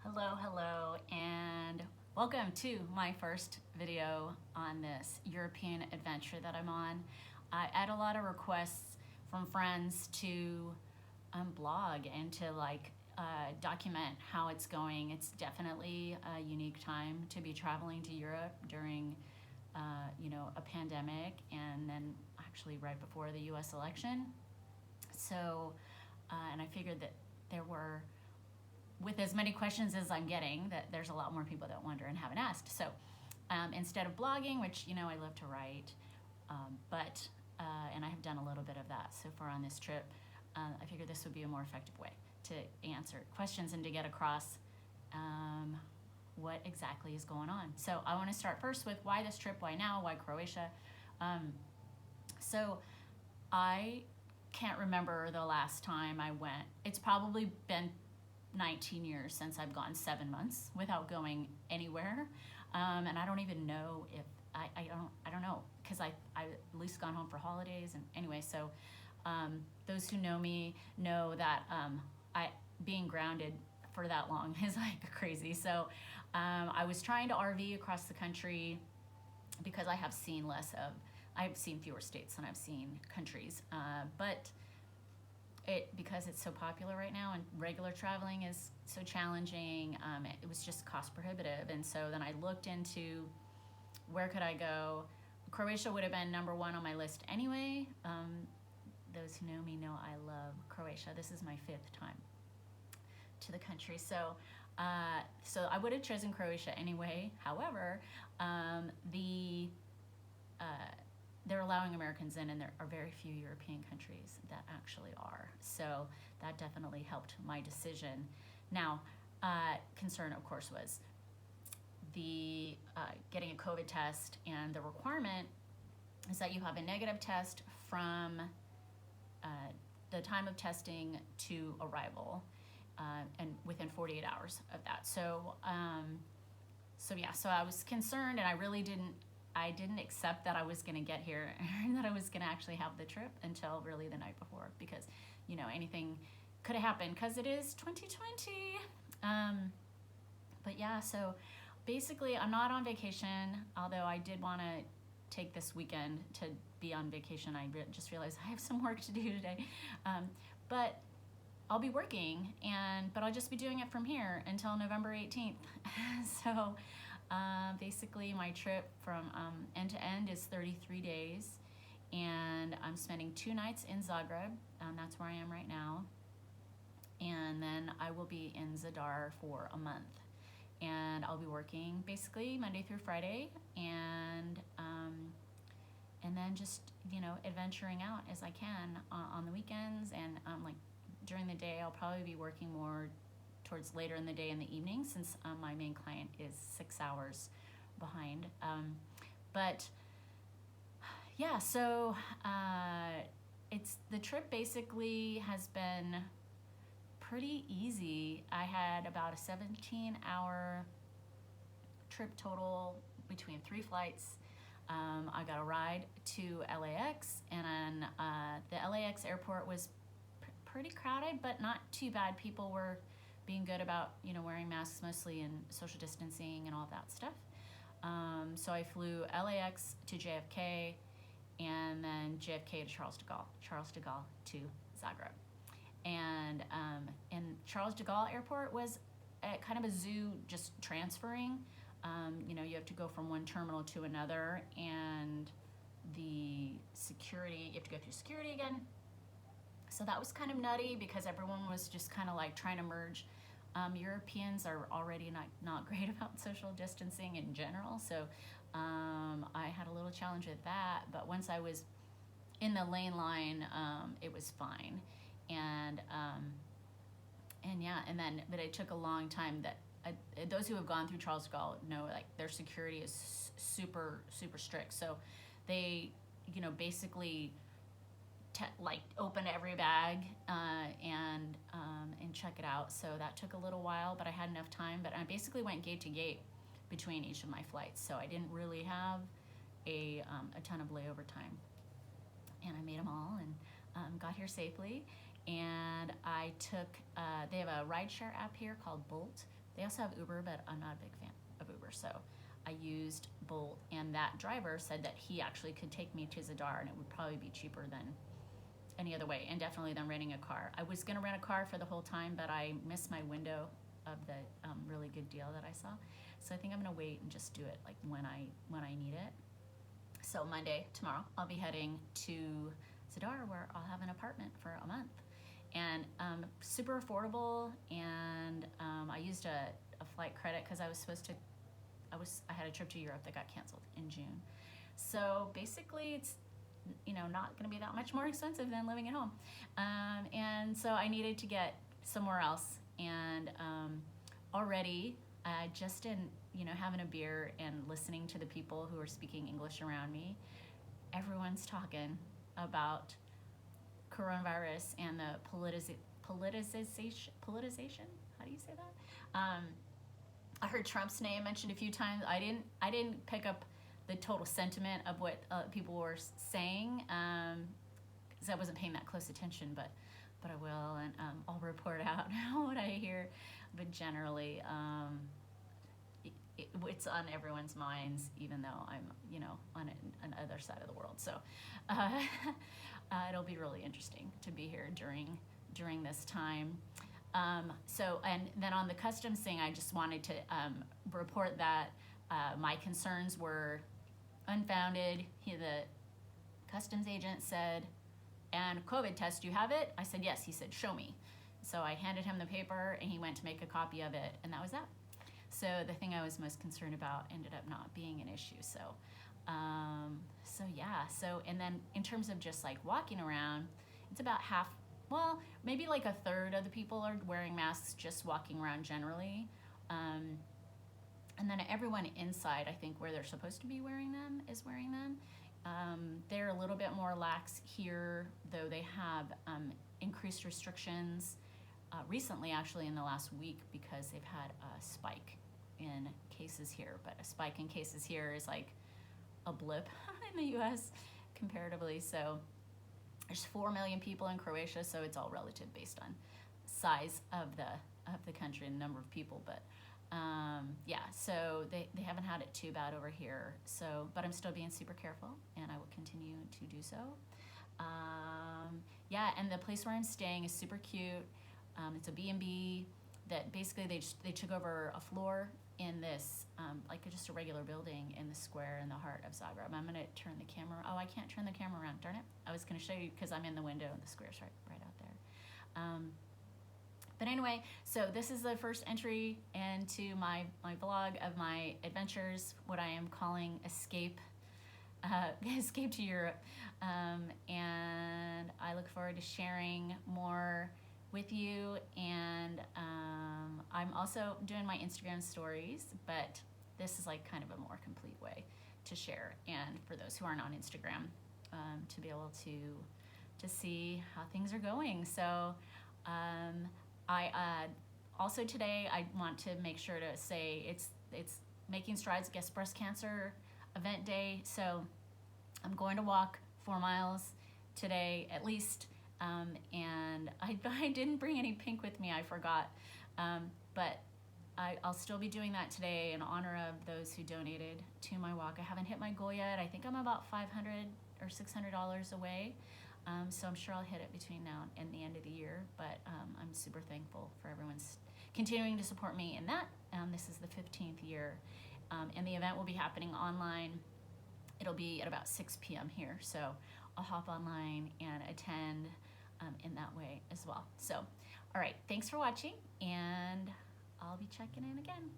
Hello, and welcome to my first video on this European adventure that I'm on. I had a lot of requests from friends to blog and to document how it's going. It's definitely a unique time to be traveling to Europe during a pandemic, and then actually right before the US election. So, and I figured that there were, with as many questions as I'm getting, that there's a lot more people that wonder and haven't asked. So instead of blogging, which I love to write, and I have done a little bit of that so far on this trip, I figured this would be a more effective way to answer questions and to get across what exactly is going on. So I want to start first with why this trip, why now, why Croatia. So I can't remember the last time I went. It's probably been 19 years since I've gone 7 months without going anywhere, and I don't even know if I don't know, because I at least gone home for holidays. And anyway, so those who know me know that I being grounded for that long is like crazy. So I was trying to RV across the country because I've seen fewer states than I've seen countries, but because it's so popular right now and regular traveling is so challenging, it was just cost prohibitive. And so then I looked into where could I go. Croatia would have been number one on my list anyway. Those who know me know I love Croatia. This is my 5th time to the country. So I would have chosen Croatia anyway. However, they're allowing Americans in, and there are very few European countries that actually are. So that definitely helped my decision. Now, concern, of course, was the getting a COVID test, and the requirement is that you have a negative test from the time of testing to arrival, and within 48 hours of that. So I was concerned, and I didn't accept that I was going to get here and that I was going to actually have the trip until really the night before, because anything could have happened, because it is 2020. But yeah, so basically I'm not on vacation, although I did want to take this weekend to be on vacation. I just realized I have some work to do today, but I'll be working, but I'll just be doing it from here until November 18th. So basically my trip from end to end is 33 days, and I'm spending 2 nights in Zagreb. That's where I am right now, and then I will be in Zadar for a month, and I'll be working basically Monday through Friday, and then just adventuring out as I can on the weekends, and during the day I'll probably be working more towards later in the day and the evening, since my main client is 6 hours behind. But yeah, so the trip basically has been pretty easy. I had about a 17-hour trip total between 3 flights. I got a ride to LAX, and then the LAX airport was pretty crowded, but not too bad. People were being good about wearing masks mostly, and social distancing and all that stuff. So I flew LAX to JFK, and then JFK to Charles de Gaulle to Zagreb. And Charles de Gaulle airport was kind of a zoo, just transferring. You have to go from one terminal to another, and you have to go through security again. So that was kind of nutty, because everyone was just kind of like trying to merge. Europeans are already not great about social distancing in general, so I had a little challenge with that. But once I was in the lane line, it was fine. But it took a long time. Those who have gone through Charles de Gaulle know, like, their security is super strict. So they basically open every bag and check it out. So that took a little while, but I had enough time. But I basically went gate to gate between each of my flights, so I didn't really have a ton of layover time. And I made them all, and got here safely. And I took, they have a rideshare app here called Bolt, They also have Uber, but I'm not a big fan of Uber. So I used Bolt, and that driver said that he actually could take me to Zadar, and it would probably be cheaper than any other way, and definitely than renting a car. I was going to rent a car for the whole time, but I missed my window of the really good deal that I saw. So I think I'm going to wait and just do it like when I need it. So Monday, tomorrow, I'll be heading to Zadar, where I'll have an apartment for a month. And super affordable, and I used a flight credit because I was supposed to, I had a trip to Europe that got canceled in June. So basically it's, not going to be that much more expensive than living at home. And so I needed to get somewhere else, and already just in, having a beer and listening to the people who are speaking English around me, everyone's talking about coronavirus and the politicization. How do you say that? I heard Trump's name mentioned a few times. I didn't pick up the total sentiment of what people were saying, because I wasn't paying that close attention. But I will, and I'll report out what I hear. But generally, it's on everyone's minds, even though I'm, on an other side of the world. So it'll be really interesting to be here during this time. So, and then on the customs thing, I just wanted to report that my concerns were unfounded. The customs agent said, "And COVID test, do you have it?" I said, "Yes." He said, "Show me." So I handed him the paper, and he went to make a copy of it, and that was that. So the thing I was most concerned about ended up not being an issue. So, yeah. So, and then in terms of just like walking around, it's about half, well, maybe like a third of the people are wearing masks just walking around generally. And then everyone inside, I think, where they're supposed to be wearing them is wearing them. They're a little bit more lax here, though they have increased restrictions recently, actually in the last week, because they've had a spike in cases here. But a spike in cases here is like a blip in the US comparatively. So there's 4 million people in Croatia, so it's all relative based on size of the country and number of people. But yeah, so they haven't had it too bad over here. So, but I'm still being super careful, and I will continue to do so. Yeah, and the place where I'm staying is super cute. It's a B&B that basically they took over a floor in this, like just a regular building in the square in the heart of Zagreb. I'm gonna turn the camera, oh, I can't turn the camera around, darn it. I was gonna show you because I'm in the window and the square's right out there. But anyway, so this is the first entry into my blog of my adventures, what I am calling Escape to Europe. And I look forward to sharing more with you. And I'm also doing my Instagram stories, but this is like kind of a more complete way to share. And for those who aren't on Instagram, to be able to see how things are going. So I also today I want to make sure to say it's Making Strides Against Breast Cancer event day. So I'm going to walk 4 miles today at least, and I didn't bring any pink with me, I forgot, but I'll still be doing that today in honor of those who donated to my walk. I haven't hit my goal yet. I think I'm about $500 or $600 away. So I'm sure I'll hit it between now and the end of the year, but I'm super thankful for everyone's continuing to support me in that. This is the 15th year, and the event will be happening online. It'll be at about 6 p.m. here, so I'll hop online and attend in that way as well. So, all right, thanks for watching, and I'll be checking in again.